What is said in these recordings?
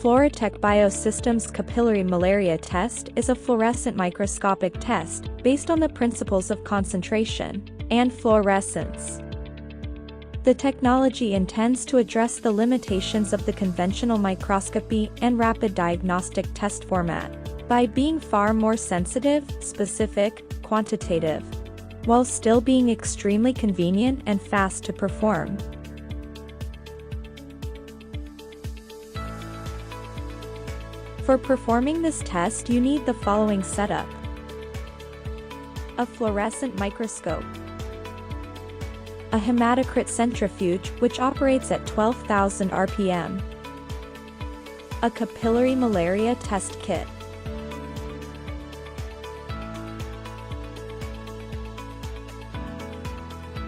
Fluorotech Biosystems capillary malaria test is a fluorescent microscopic test based on the principles of concentration and fluorescence. The technology intends to address the limitations of the conventional microscopy and rapid diagnostic test format by being far more sensitive, specific, quantitative, while still being extremely convenient and fast to perform. For performing this test, you need the following setup: a fluorescent microscope, a hematocrit centrifuge which operates at 12,000 RPM, a capillary malaria test kit.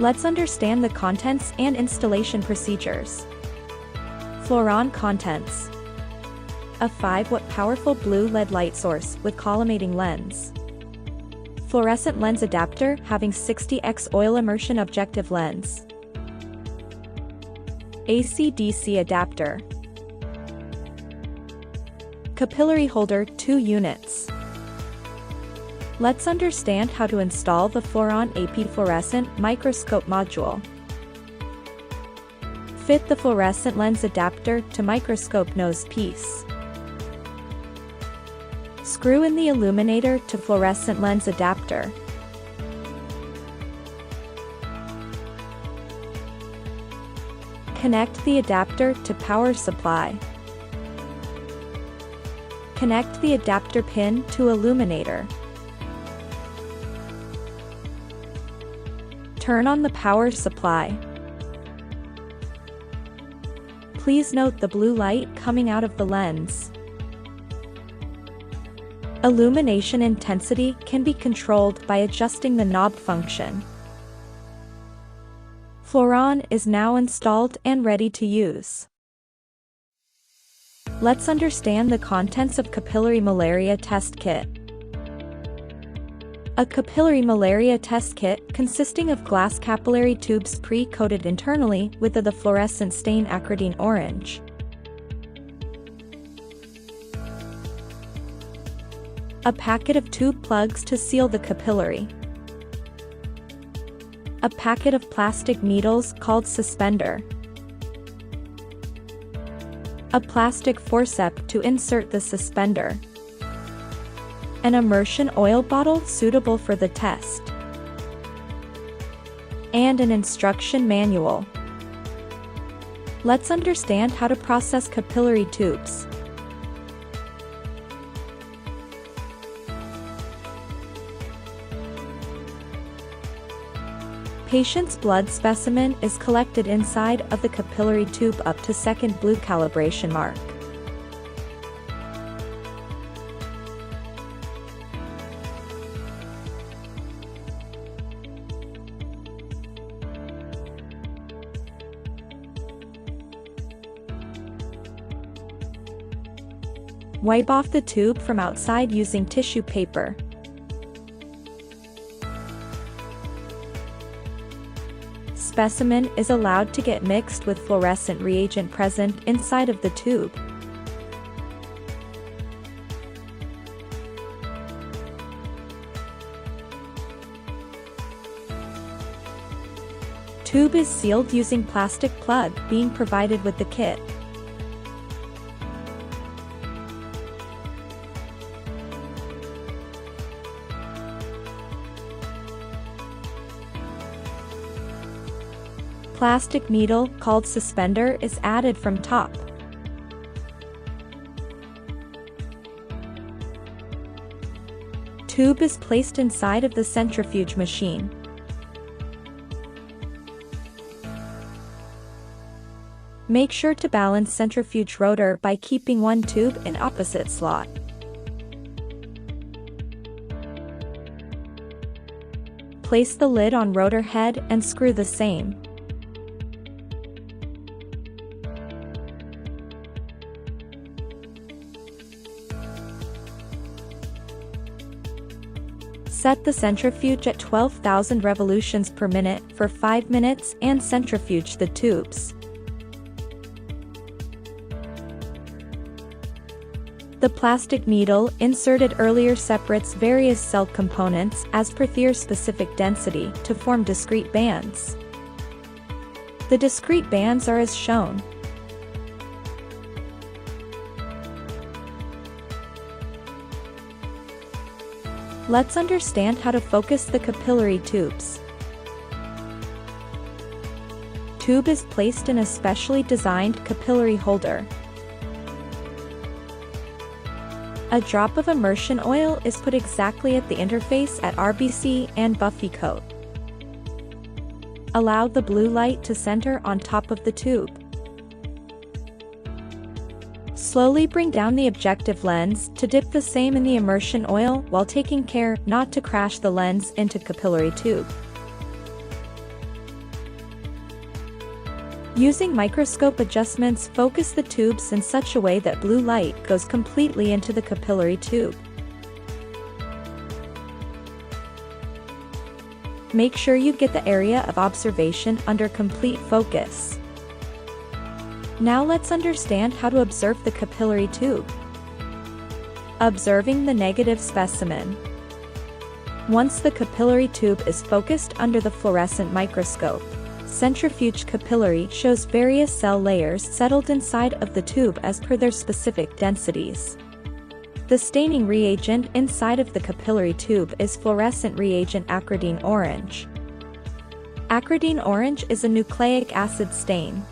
Let's understand the contents and installation procedures. Fluoron contents: a 5-watt powerful blue LED light source with collimating lens. Fluorescent lens adapter having 60x oil immersion objective lens. AC/DC adapter. Capillary holder 2 units. Let's understand how to install the Fluoron AP fluorescent microscope module. Fit the fluorescent lens adapter to microscope nose piece. Screw in the illuminator to fluorescent lens adapter. Connect the adapter to power supply. Connect the adapter pin to illuminator. Turn on the power supply. Please note the blue light coming out of the lens. Illumination intensity can be controlled by adjusting the knob function. Fluoron is now installed and ready to use. Let's understand the contents of capillary malaria test kit. A capillary malaria test kit consisting of glass capillary tubes pre-coated internally with the fluorescent stain acridine orange. A packet of tube plugs to seal the capillary. A packet of plastic needles called suspender. A plastic forceps to insert the suspender. An immersion oil bottle suitable for the test. And an instruction manual. Let's understand how to process capillary tubes. Patient's blood specimen is collected inside of the capillary tube up to second blue calibration mark. Wipe off the tube from outside using tissue paper. Specimen is allowed to get mixed with fluorescent reagent present inside of the tube. Tube is sealed using plastic plug being provided with the kit. Plastic needle called suspender is added from top. Tube is placed inside of the centrifuge machine. Make sure to balance centrifuge rotor by keeping one tube in opposite slot. Place the lid on rotor head and screw the same. Set the centrifuge at 12,000 revolutions per minute for 5 minutes and centrifuge the tubes. The plastic needle inserted earlier separates various cell components as per their specific density to form discrete bands. The discrete bands are as shown. Let's understand how to focus the capillary tubes. Tube is placed in a specially designed capillary holder. A drop of immersion oil is put exactly at the interface at RBC and buffy coat. Allow the blue light to center on top of the tube. Slowly bring down the objective lens to dip the same in the immersion oil while taking care not to crash the lens into capillary tube. Using microscope adjustments, focus the tubes in such a way that blue light goes completely into the capillary tube. Make sure you get the area of observation under complete focus. Now let's understand how to observe the capillary tube. Observing the negative specimen. Once the capillary tube is focused under the fluorescent microscope, centrifuge capillary shows various cell layers settled inside of the tube as per their specific densities. The staining reagent inside of the capillary tube is fluorescent reagent acridine orange. Acridine orange is a nucleic acid stain.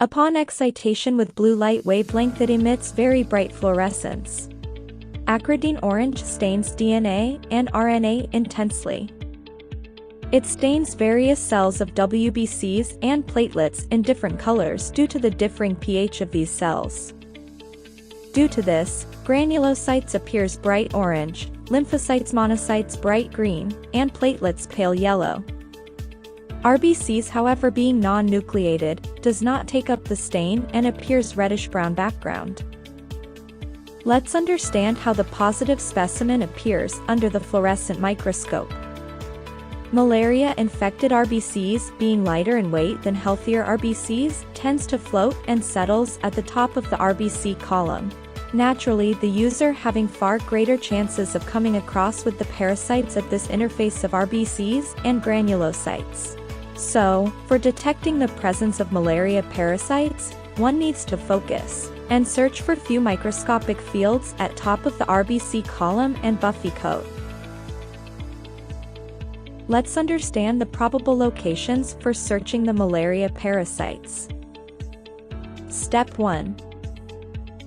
Upon excitation with blue light wavelength, it emits very bright fluorescence. Acridine orange stains DNA and RNA intensely. It stains various cells of WBCs and platelets in different colors due to the differing pH of these cells. Due to this, granulocytes appears bright orange, lymphocytes monocytes bright green, and platelets pale yellow. RBCs, however, being non-nucleated, does not take up the stain and appears reddish-brown background. Let's understand how the positive specimen appears under the fluorescent microscope. Malaria-infected RBCs, being lighter in weight than healthier RBCs, tends to float and settles at the top of the RBC column. Naturally, the user having far greater chances of coming across with the parasites at this interface of RBCs and granulocytes. So, for detecting the presence of malaria parasites, one needs to focus and search for few microscopic fields at top of the RBC column and buffy coat. Let's understand the probable locations for searching the malaria parasites. Step 1.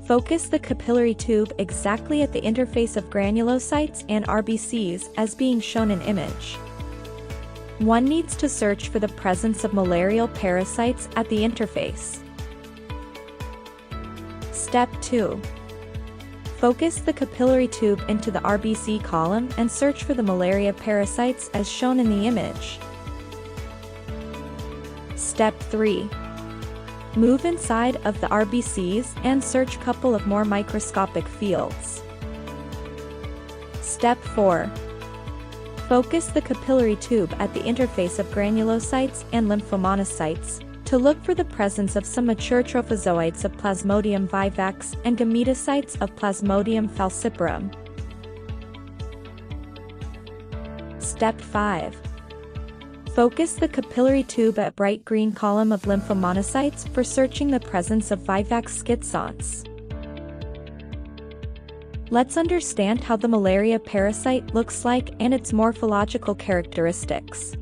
Focus the capillary tube exactly at the interface of granulocytes and RBCs as being shown in image. One needs to search for the presence of malarial parasites at the interface. Step 2. Focus the capillary tube into the RBC column and search for the malaria parasites as shown in the image. Step 3. Move inside of the RBCs and search couple of more microscopic fields. Step 4. Focus the capillary tube at the interface of granulocytes and lymphomonocytes to look for the presence of some mature trophozoites of Plasmodium vivax and gametocytes of Plasmodium falciparum. Step 5. Focus the capillary tube at bright green column of lymphomonocytes for searching the presence of vivax schizonts. Let's understand how the malaria parasite looks like and its morphological characteristics.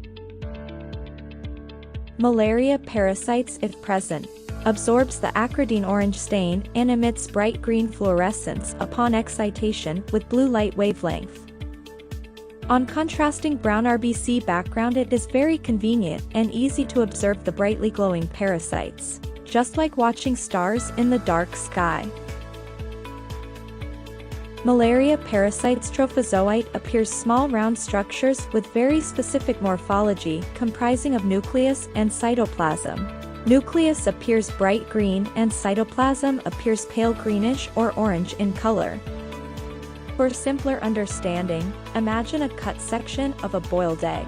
Malaria parasites, if present, absorbs the acridine orange stain and emits bright green fluorescence upon excitation with blue light wavelength. On contrasting brown RBC background, it is very convenient and easy to observe the brightly glowing parasites, just like watching stars in the dark sky. Malaria parasites trophozoite appears small round structures with very specific morphology comprising of nucleus and cytoplasm. Nucleus appears bright green and cytoplasm appears pale greenish or orange in color. For simpler understanding, imagine a cut section of a boiled egg.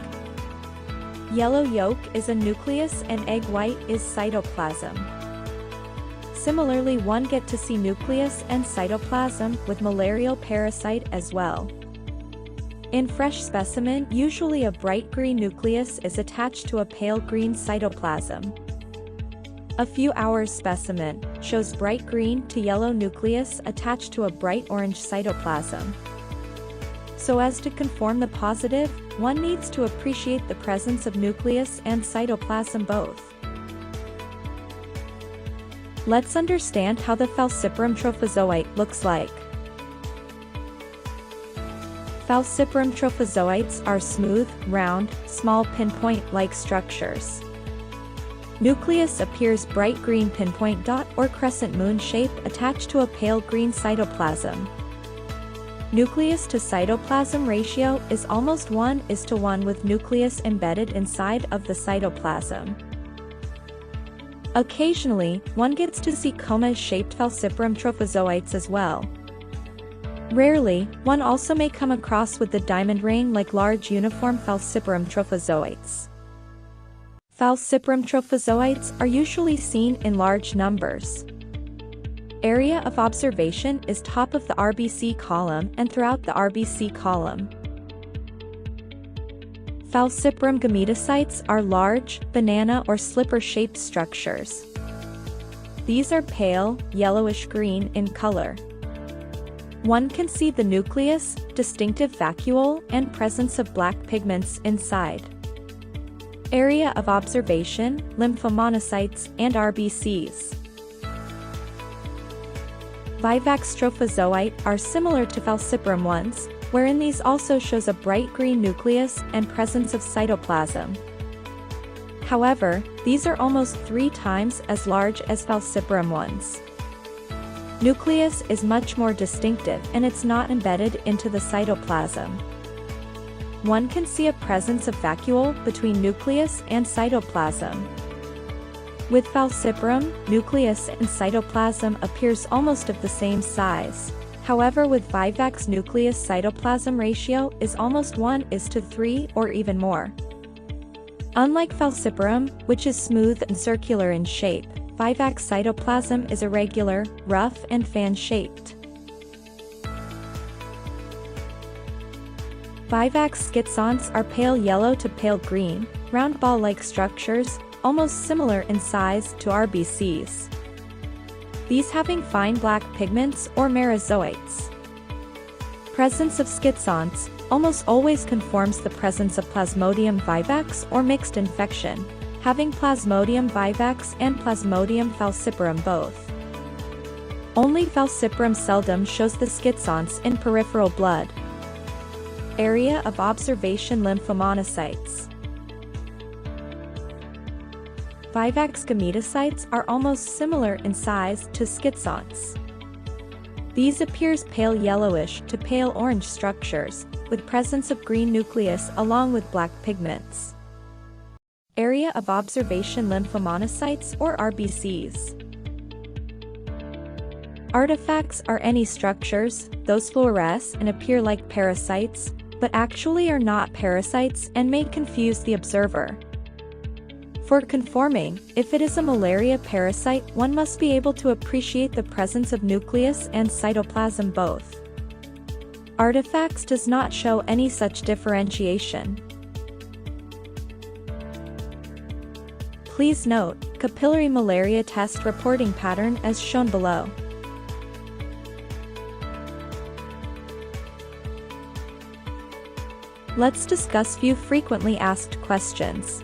Yellow yolk is a nucleus and egg white is cytoplasm. Similarly, one get to see nucleus and cytoplasm with malarial parasite as well. In fresh specimen, usually a bright green nucleus is attached to a pale green cytoplasm. A few hours specimen shows bright green to yellow nucleus attached to a bright orange cytoplasm. So as to conform the positive, one needs to appreciate the presence of nucleus and cytoplasm both. Let's understand how the Falciparum trophozoite looks like. Falciparum trophozoites are smooth, round, small pinpoint-like structures. Nucleus appears bright green pinpoint dot or crescent moon shape attached to a pale green cytoplasm. Nucleus to cytoplasm ratio is almost 1:1 with nucleus embedded inside of the cytoplasm. Occasionally, one gets to see coma-shaped Falciparum trophozoites as well. Rarely, one also may come across with the diamond ring like large uniform Falciparum trophozoites. Falciparum trophozoites are usually seen in large numbers. Area of observation is top of the RBC column and throughout the RBC column. Falciparum gametocytes are large, banana or slipper-shaped structures. These are pale, yellowish-green in color. One can see the nucleus, distinctive vacuole, and presence of black pigments inside. Area of observation, lymphomonocytes and RBCs. Vivax trophozoite are similar to Falciparum ones, wherein these also shows a bright green nucleus and presence of cytoplasm. However, these are almost 3 times as large as Falciparum ones. Nucleus is much more distinctive and it's not embedded into the cytoplasm. One can see a presence of vacuole between nucleus and cytoplasm. With Falciparum, nucleus and cytoplasm appears almost of the same size. However, with Vivax nucleus-cytoplasm ratio is almost 1:3 or even more. Unlike Falciparum, which is smooth and circular in shape, Vivax cytoplasm is irregular, rough and fan-shaped. Vivax schizonts are pale yellow to pale green, round ball-like structures, almost similar in size to RBCs. These having fine black pigments or merozoites. Presence of schizonts almost always conforms the presence of Plasmodium vivax or mixed infection, having Plasmodium vivax and Plasmodium falciparum both. Only Falciparum seldom shows the schizonts in peripheral blood. Area of observation lymphomonocytes. Vivax gametocytes are almost similar in size to schizonts. These appears pale yellowish to pale orange structures, with presence of green nucleus along with black pigments. Area of observation lymphomonocytes or RBCs. Artifacts are any structures, those fluoresce and appear like parasites, but actually are not parasites and may confuse the observer. For conforming, if it is a malaria parasite, one must be able to appreciate the presence of nucleus and cytoplasm both. Artifacts does not show any such differentiation. Please note, capillary malaria test reporting pattern as shown below. Let's discuss few frequently asked questions.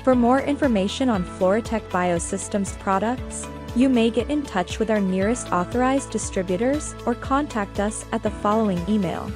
For more information on Floratech Biosystems products, you may get in touch with our nearest authorized distributors or contact us at the following email.